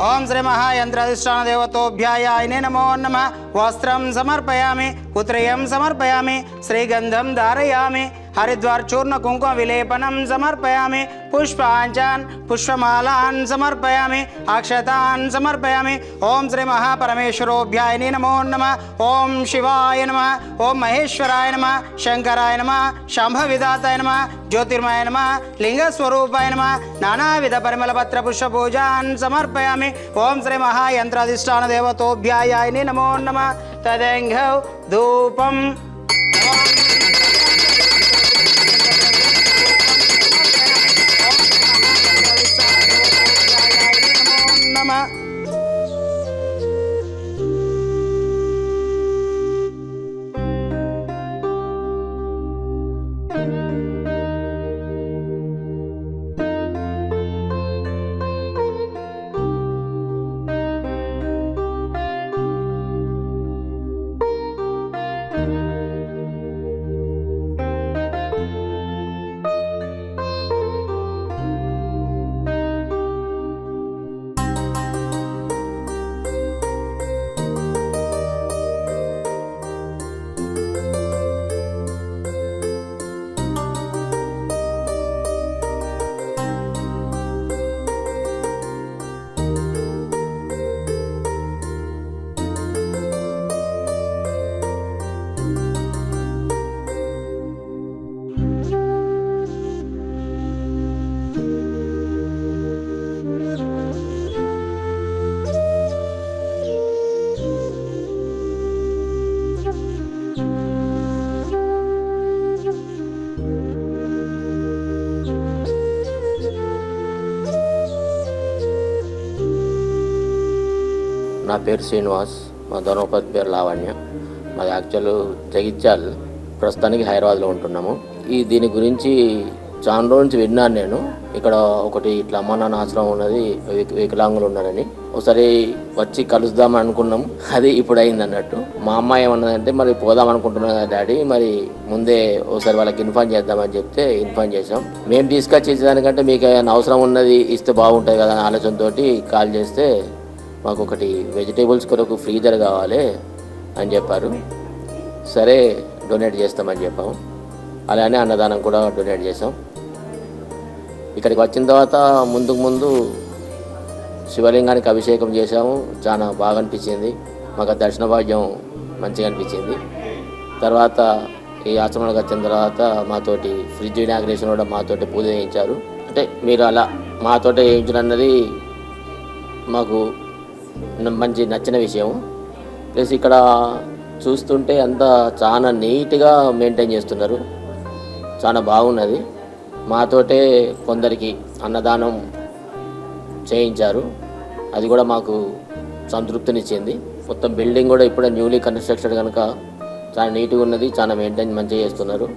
ओम श्री महायंत्राधिष्ठान देवतोभ्याय नमो नमः। वस्त्रं समर्पयामि, पुत्रयं समर्पयामि, श्रीगंधं धारयामि, हरिद्वार चूर्ण कुंकुम विलेपनं समर्पयामि, पुष्पांचान् पुष्पमालान् समर्पयामि, अक्षतान् समर्पयामि। ओम श्री महापरमेश्वरोभ्याय नमो नमः। ओम शिवाय नमः, ओम महेश्वराय नमः, शंकराय नमः, शंभविदाताय नमः, ज्योतिर्मय नमः, लिंगस्वरूपाय नमः। नानाविध परिमलपत्र पुष्पपूजान् समर्पयामि। ओम श्री महायंत्राधिष्ठान देवतोभ्याय नमो नमः। तदेंघौ धूपं नमः। నా పేరు శ్రీనివాస్, మా ధర్మపతి పేరు లావణ్య. మాది యాక్చువల్ జగిత్యాల్, ప్రస్తుతానికి హైదరాబాద్లో ఉంటున్నాము. దీని గురించి చాలా రోజు నుంచి విన్నాను నేను. ఇక్కడ ఒకటి ఇట్లా అమ్మ నాన్న ఆశ్రమం ఉన్నది, వికలాంగులు ఉన్నారని. ఒకసారి వచ్చి కలుద్దాం అనుకున్నాం, అది ఇప్పుడు అయింది అన్నట్టు. మా అమ్మాయి ఏమన్నదంటే మరి పోదాం అనుకుంటున్నాం కదా డాడీ, మరి ముందే ఒకసారి వాళ్ళకి ఇన్ఫార్మ్ చేద్దామని చెప్తే ఇన్ఫార్మ్ చేసాం. మేము తీసుకొచ్చి ఇచ్చేదానికంటే మీకు ఏమైనా అవసరం ఉన్నది ఇస్తే బాగుంటుంది కదా అనే ఆలోచనతోటి కాల్ చేస్తే మాకు ఒకటి వెజిటేబుల్స్ కొరకు ఫ్రీజర్ కావాలి అని చెప్పారు. సరే డొనేట్ చేస్తామని చెప్పాము. అలానే అన్నదానం కూడా డొనేట్ చేసాం. ఇక్కడికి వచ్చిన తర్వాత ముందు శివలింగానికి అభిషేకం చేసాము. చాలా బాగా అనిపించింది. మాకు దర్శన భాగ్యం మంచిగా అనిపించింది. తర్వాత ఈ ఆశ్రమానికి వచ్చిన తర్వాత మాతోటి ఫ్రిడ్జ్ ఇనాగ్రేషన్ కూడా మాతోటి పూజ చేయించారు. అంటే మీరు అలా మాతోటి చేయించడం అన్నది మాకు మంచి నచ్చిన విషయం. ప్లస్ ఇక్కడ చూస్తుంటే అంతా చాలా నీట్గా మెయింటైన్ చేస్తున్నారు, చాలా బాగున్నది. మాతోటే కొందరికి అన్నదానం చేయించారు, అది కూడా మాకు సంతృప్తినిచ్చింది. మొత్తం బిల్డింగ్ కూడా ఇప్పుడే న్యూలీ కన్స్ట్రక్షన్ కనుక చాలా నీట్గా ఉన్నది, చాలా మెయింటైన్ మంచిగా చేస్తున్నారు.